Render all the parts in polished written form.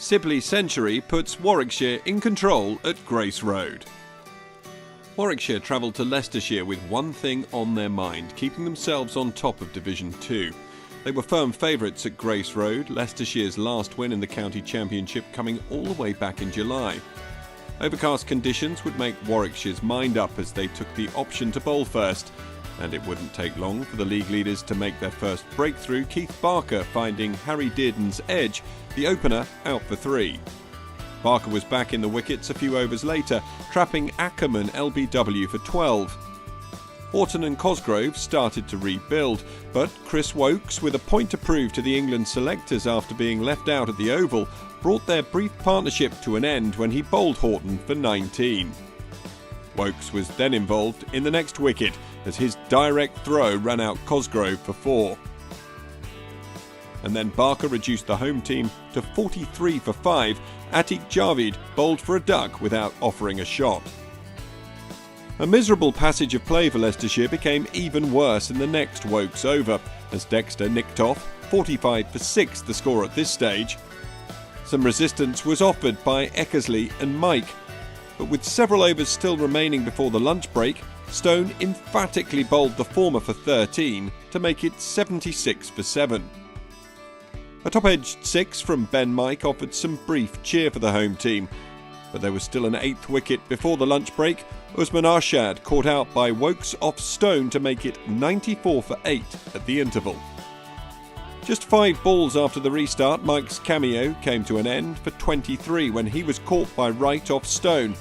Sibley's century puts Warwickshire in control at Grace Road. Warwickshire travelled to Leicestershire with one thing on their mind, keeping themselves on top of Division 2. They were firm favourites at Grace Road, Leicestershire's last win in the County Championship coming all the way back in July. Overcast conditions would make Warwickshire's mind up as they took the option to bowl first, and it wouldn't take long for the league leaders to make their first breakthrough, Keith Barker finding Harry Dearden's edge, the opener, out for 3. Barker was back in the wickets a few overs later, trapping Ackerman LBW for 12. Horton and Cosgrove started to rebuild, but Chris Woakes, with a point to prove to the England selectors after being left out at the Oval, brought their brief partnership to an end when he bowled Horton for 19. Woakes was then involved in the next wicket as his direct throw ran out Cosgrove for 4. And then Barker reduced the home team to 43 for 5. Atiq Javid bowled for a duck without offering a shot. A miserable passage of play for Leicestershire became even worse in the next Woakes over, as Dexter nicked off 45 for 6, the score at this stage. Some resistance was offered by Eckersley and Mike, but with several overs still remaining before the lunch break, Stone emphatically bowled the former for 13 to make it 76 for 7. A top-edged 6 from Ben Mike offered some brief cheer for the home team, but there was still an 8th wicket before the lunch break. Usman Arshad caught out by Woakes off Stone to make it 94 for 8 at the interval. Just 5 balls after the restart, Mike's cameo came to an end for 23 when he was caught by Wright off Stone.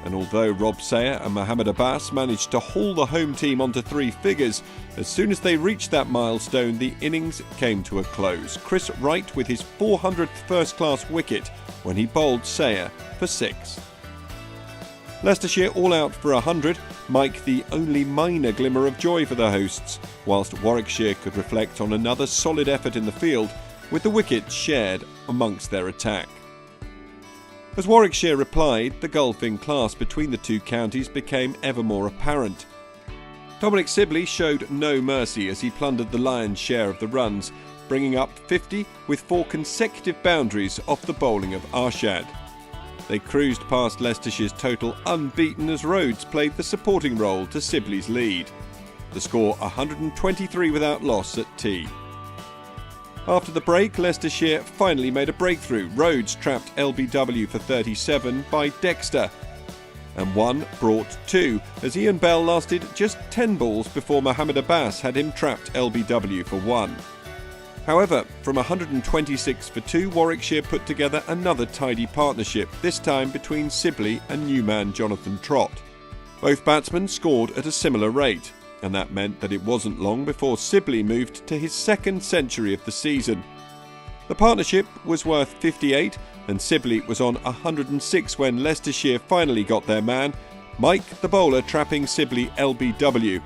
And although Rob Sayer and Mohammed Abbas managed to haul the home team onto 3 figures, as soon as they reached that milestone, the innings came to a close. Chris Wright with his 400th first-class wicket when he bowled Sayer for 6. Leicestershire all out for 100, Mike the only minor glimmer of joy for the hosts, whilst Warwickshire could reflect on another solid effort in the field, with the wickets shared amongst their attack. As Warwickshire replied, the gulf in class between the two counties became ever more apparent. Dominic Sibley showed no mercy as he plundered the lion's share of the runs, bringing up 50 with 4 consecutive boundaries off the bowling of Arshad. They cruised past Leicestershire's total unbeaten as Rhodes played the supporting role to Sibley's lead. The score 123 without loss at tea. After the break, Leicestershire finally made a breakthrough. Rhodes trapped LBW for 37 by Dexter, and 1 brought 2 as Ian Bell lasted just 10 balls before Mohammed Abbas had him trapped LBW for 1. However, from 126 for 2, Warwickshire put together another tidy partnership, this time between Sibley and new man Jonathan Trott. Both batsmen scored at a similar rate, and that meant that it wasn't long before Sibley moved to his 2nd century of the season. The partnership was worth 58, and Sibley was on 106 when Leicestershire finally got their man, Mike the bowler trapping Sibley LBW.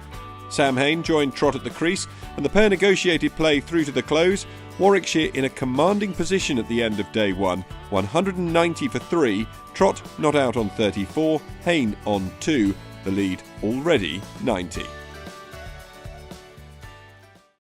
Sam Hain joined Trott at the crease, and the pair negotiated play through to the close, Warwickshire in a commanding position at the end of day 1, 190 for 3, Trott not out on 34, Hain on 2, the lead already 90.